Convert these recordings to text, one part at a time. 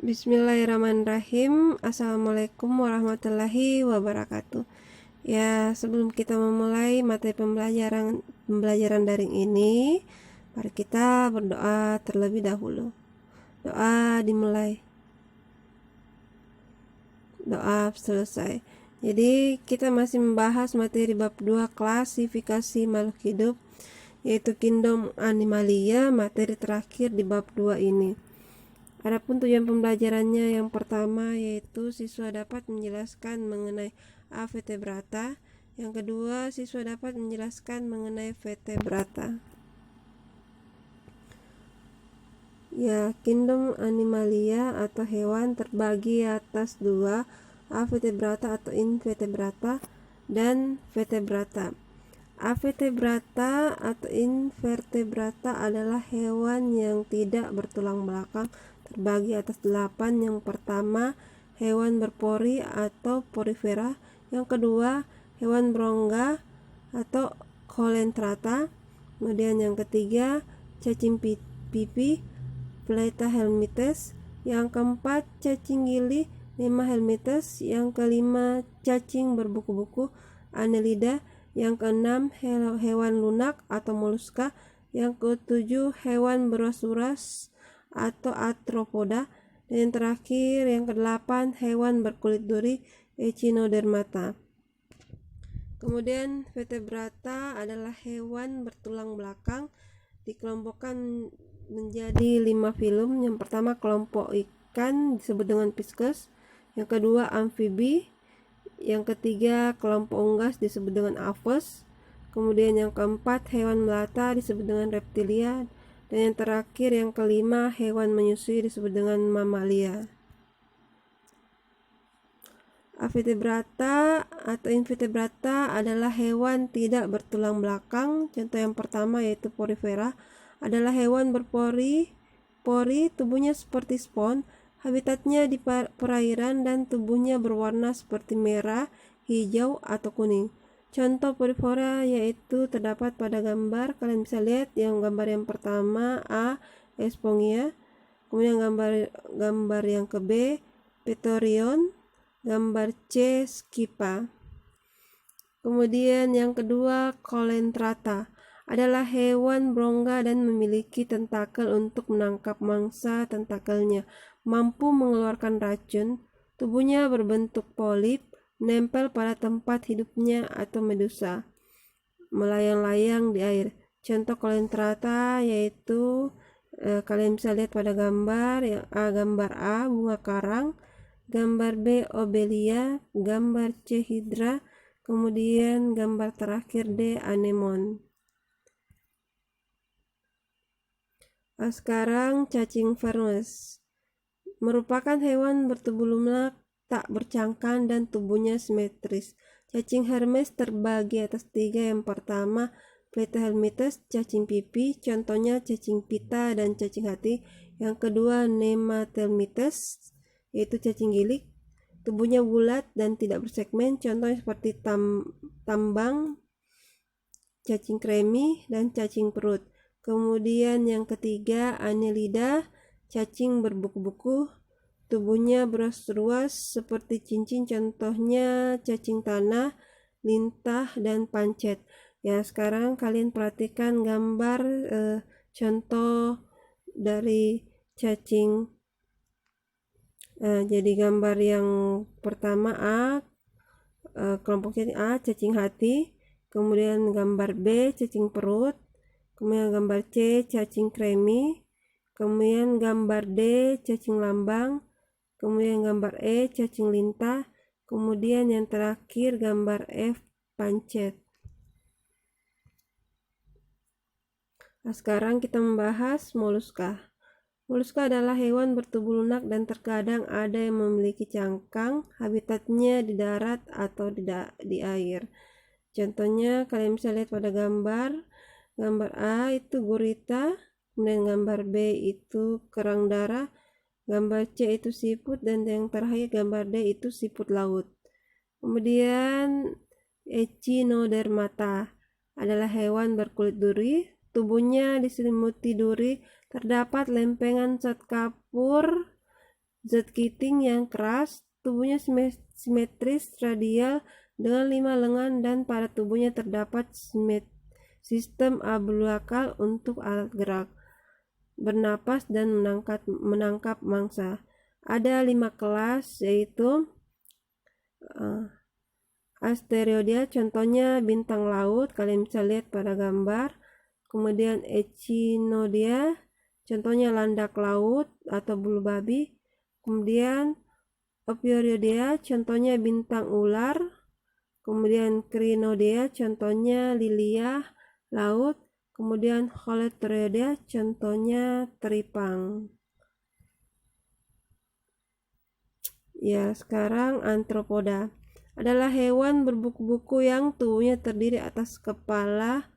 Bismillahirrahmanirrahim. Assalamualaikum warahmatullahi wabarakatuh. Ya, sebelum kita memulai materi pembelajaran daring ini, mari kita berdoa terlebih dahulu. Doa dimulai. Doa selesai. Jadi, kita masih membahas materi bab 2 klasifikasi makhluk hidup, yaitu Kingdom Animalia, materi terakhir di bab 2 ini. Adapun tujuan pembelajarannya yang pertama yaitu siswa dapat menjelaskan mengenai vertebrata. Yang kedua, siswa dapat menjelaskan mengenai vertebrata. Ya, Kingdom Animalia atau hewan terbagi atas dua, vertebrata atau invertebrata dan vertebrata. Vertebrata atau invertebrata adalah hewan yang tidak bertulang belakang, terbagi atas 8. Yang pertama, hewan berpori atau porifera. Yang kedua, hewan berongga atau coelenterata. Kemudian yang ketiga, cacing pipi, Platyhelminthes. Yang keempat, cacing gili, Nematelminthes. Yang kelima, cacing berbuku-buku, Annelida. Yang keenam, hewan lunak atau moluska. Yang ketujuh, hewan beruras-uras atau arthropoda. Dan yang terakhir, yang kedelapan, hewan berkulit duri, Echinodermata. Kemudian vertebrata adalah hewan bertulang belakang, dikelompokkan menjadi 5 filum. Yang pertama, kelompok ikan disebut dengan Pisces. Yang kedua, amfibi. Yang ketiga, kelompok unggas disebut dengan Aves. Kemudian yang keempat, hewan melata disebut dengan Reptilia. Dan yang terakhir, yang kelima, hewan menyusui disebut dengan Mamalia. Vertebrata atau invertebrata adalah hewan tidak bertulang belakang. Contoh yang pertama yaitu porifera, adalah hewan berpori. Tubuhnya seperti spons, habitatnya di perairan dan tubuhnya berwarna seperti merah, hijau, atau kuning. Contoh porifera yaitu terdapat pada gambar. Kalian bisa lihat gambar yang pertama A, Espongia. Kemudian gambar yang ke B, Petorion. Gambar C, Skipa. Kemudian yang kedua, Coelenterata, adalah hewan berongga dan memiliki tentakel untuk menangkap mangsa. Tentakelnya mampu mengeluarkan racun. Tubuhnya berbentuk polip, menempel pada tempat hidupnya atau medusa, melayang-layang di air. Contoh Coelenterata yaitu kalian bisa lihat pada gambar yang gambar A, bunga karang. Gambar B, Obelia. Gambar C, Hydra. Kemudian gambar terakhir D, anemon. Sekarang cacing Vermes merupakan hewan bertubuh lunak, tak bercangkang, dan tubuhnya simetris. Cacing Hermes terbagi atas 3. Yang pertama, Platyhelminthes, cacing pipi, contohnya cacing pita dan cacing hati. Yang kedua, Nematelminthes, yaitu cacing gilik, tubuhnya bulat dan tidak bersegmen, contohnya seperti tambang, cacing kremi, dan cacing perut. Kemudian yang ketiga, Annelida, cacing berbuku-buku, tubuhnya beruas-ruas seperti cincin, contohnya cacing tanah, lintah, dan pancet. Ya, sekarang kalian perhatikan gambar contoh dari cacing. Jadi gambar yang pertama A, kelompok cacing A, cacing hati. Kemudian gambar B, cacing perut. Kemudian gambar C, cacing kremi. Kemudian gambar D, cacing lambang. Kemudian gambar E, cacing lintah. Kemudian yang terakhir gambar F, pancet. Nah, sekarang kita membahas moluska. Moluska adalah hewan bertubuh lunak dan terkadang ada yang memiliki cangkang. Habitatnya di darat atau di air. Contohnya kalian bisa lihat pada gambar. Gambar A itu gurita, kemudian gambar B itu kerang darah, gambar C itu siput, dan yang terakhir gambar D itu siput laut. Kemudian Echinodermata adalah hewan berkulit duri. Tubuhnya diselimuti duri, terdapat lempengan zat kapur zat keating yang keras, tubuhnya simetris radial dengan 5 lengan dan pada tubuhnya terdapat sistem abdominal untuk alat gerak, bernapas dan menangkap mangsa. Ada 5 kelas, yaitu asteroida, contohnya bintang laut, kalian bisa lihat pada gambar. Kemudian echinoidea, contohnya landak laut atau bulu babi. Kemudian ophiuroidea, contohnya bintang ular. Kemudian crinoidea, contohnya lilia laut. Kemudian holothuria, contohnya teripang. Ya, sekarang antropoda adalah hewan berbuku-buku yang tubuhnya terdiri atas kepala,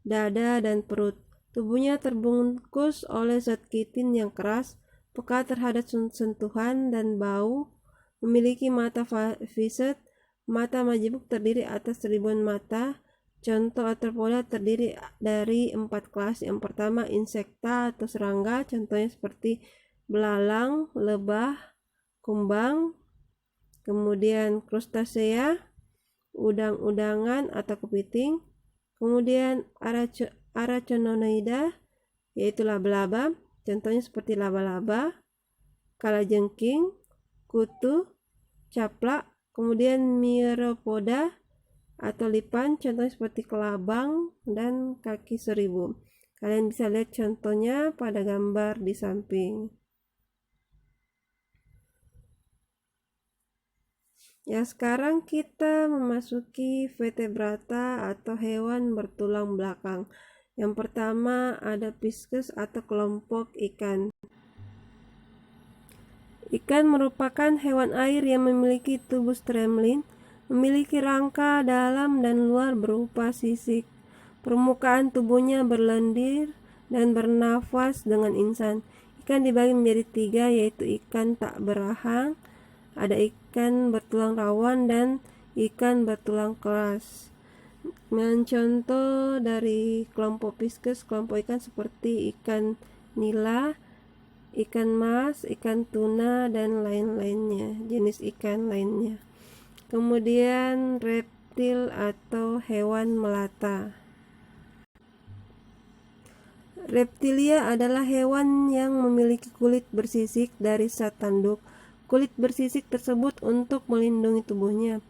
dada, dan perut. Tubuhnya terbungkus oleh zat kitin yang keras, peka terhadap sentuhan dan bau, memiliki mata viscid, mata majemuk terdiri atas ribuan mata. Contoh arthropoda terdiri dari 4 kelas. Yang pertama, insekta atau serangga, contohnya seperti belalang, lebah, kumbang. Kemudian krustasea, udang-udangan atau kepiting. Kemudian araconida, yaitu laba-laba, contohnya seperti laba-laba, kalajengking, kutu, caplak. Kemudian miropoda atau lipan, contohnya seperti kelabang dan kaki seribu. Kalian bisa lihat contohnya pada gambar di samping. Ya, sekarang kita memasuki vertebrata atau hewan bertulang belakang. Yang pertama ada pisces atau kelompok ikan. Ikan merupakan hewan air yang memiliki tubuh streamline, memiliki rangka dalam dan luar berupa sisik. Permukaan tubuhnya berlendir dan bernafas dengan insan. Ikan dibagi menjadi 3, yaitu ikan tak berahang, ada ikan bertulang rawan, dan ikan bertulang keras. Contoh dari kelompok pisces, kelompok ikan seperti ikan nila, ikan mas, ikan tuna, dan lain-lainnya, jenis ikan lainnya. Kemudian reptil atau hewan melata. Reptilia adalah hewan yang memiliki kulit bersisik dari zat tanduk. Kulit bersisik tersebut untuk melindungi tubuhnya.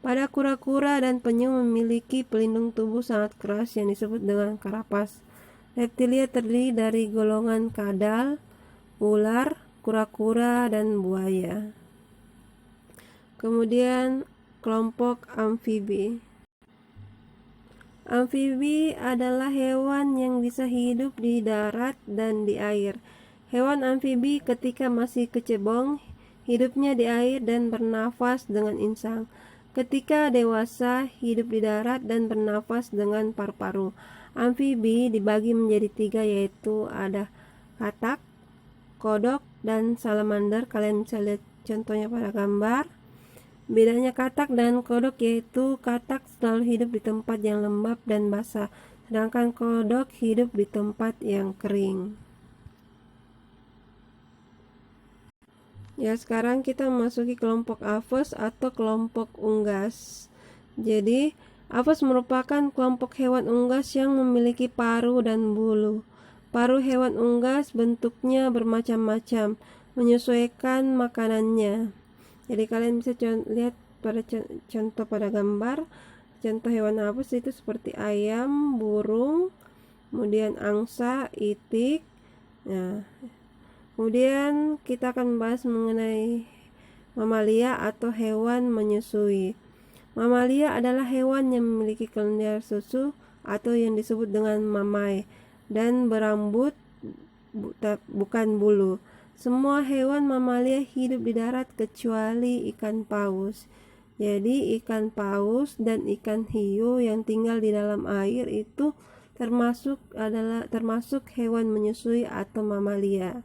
Pada kura-kura dan penyu memiliki pelindung tubuh sangat keras yang disebut dengan karapas. Reptilia terdiri dari golongan kadal, ular, kura-kura, dan buaya. Kemudian kelompok amfibi. Amfibi adalah hewan yang bisa hidup di darat dan di air. Hewan amfibi ketika masih kecebong, hidupnya di air dan bernafas dengan insang. Ketika dewasa, hidup di darat dan bernafas dengan paru-paru. Amfibi dibagi menjadi 3, yaitu ada katak, kodok, dan salamander. Kalian bisa lihat contohnya pada gambar. Bedanya katak dan kodok yaitu katak selalu hidup di tempat yang lembab dan basah, sedangkan kodok hidup di tempat yang kering. Ya, sekarang kita memasuki kelompok aves atau kelompok unggas. Jadi, aves merupakan kelompok hewan unggas yang memiliki paruh dan bulu. Paruh hewan unggas bentuknya bermacam-macam, menyesuaikan makanannya. Jadi kalian bisa lihat pada contoh pada gambar. Contoh hewan aves itu seperti ayam, burung, kemudian angsa, itik. Nah, kemudian kita akan membahas mengenai mamalia atau hewan menyusui. Mamalia adalah hewan yang memiliki kelenjar susu atau yang disebut dengan mamai dan berambut bukan bulu. Semua hewan mamalia hidup di darat kecuali ikan paus. Jadi ikan paus dan ikan hiu yang tinggal di dalam air itu termasuk hewan menyusui atau mamalia.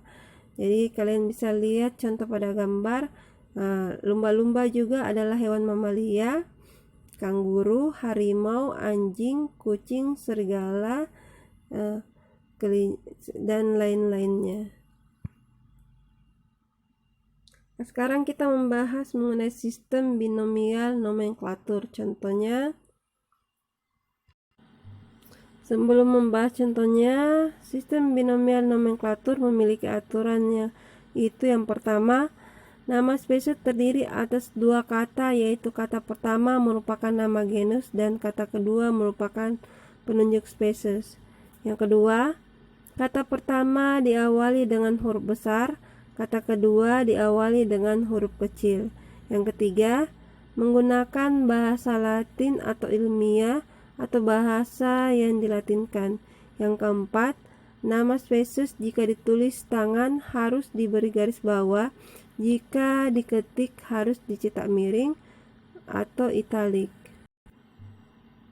Jadi kalian bisa lihat contoh pada gambar. Lumba-lumba juga adalah hewan mamalia. Kanguru, harimau, anjing, kucing, serigala, dan lain-lainnya. Sekarang kita membahas mengenai sistem binomial nomenklatur. Contohnya, sebelum membahas contohnya, sistem binomial nomenklatur memiliki aturannya. Itu yang pertama, nama spesies terdiri atas dua kata, yaitu kata pertama merupakan nama genus dan kata kedua merupakan penunjuk spesies. Yang kedua, kata pertama diawali dengan huruf besar, kata kedua diawali dengan huruf kecil. Yang ketiga, menggunakan bahasa Latin atau ilmiah atau bahasa yang dilatinkan. Yang keempat, nama spesies jika ditulis tangan harus diberi garis bawah, jika diketik harus dicetak miring atau italik.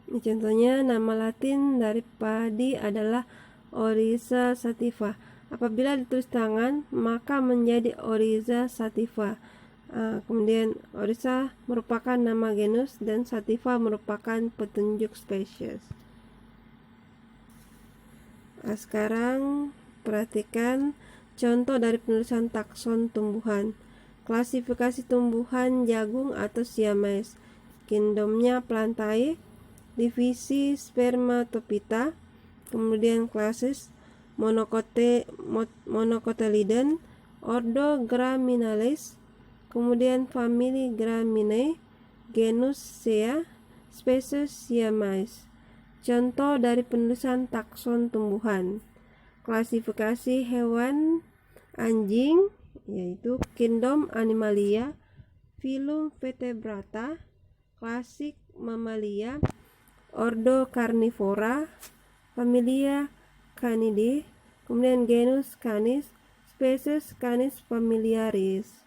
Contohnya, nama Latin dari padi adalah Oryza sativa. Apabila ditulis tangan, maka menjadi Oryza sativa. Kemudian Oryza merupakan nama genus dan sativa merupakan petunjuk spesies. Sekarang perhatikan contoh dari penulisan takson tumbuhan. Klasifikasi tumbuhan jagung atau siamese. Kingdomnya Plantae, divisi Spermatophyta, kemudian klasis Monocotyledon, ordo Gramineales, kemudian famili Graminae, genus Sea, spesies Siamese. Contoh dari penulisan takson tumbuhan. Klasifikasi hewan anjing yaitu Kingdom Animalia, Phylum Vertebrata, klasik Mammalia, ordo Carnivora, familia Canidae, kemudian genus Canis, spesies Canis familiaris.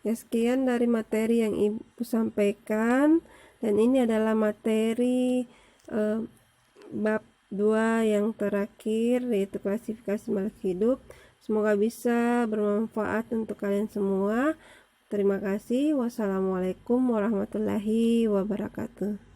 Ya, sekian dari materi yang Ibu sampaikan, dan ini adalah materi bab 2 yang terakhir, yaitu klasifikasi makhluk hidup. Semoga bisa bermanfaat untuk kalian semua. Terima kasih. Wassalamualaikum warahmatullahi wabarakatuh.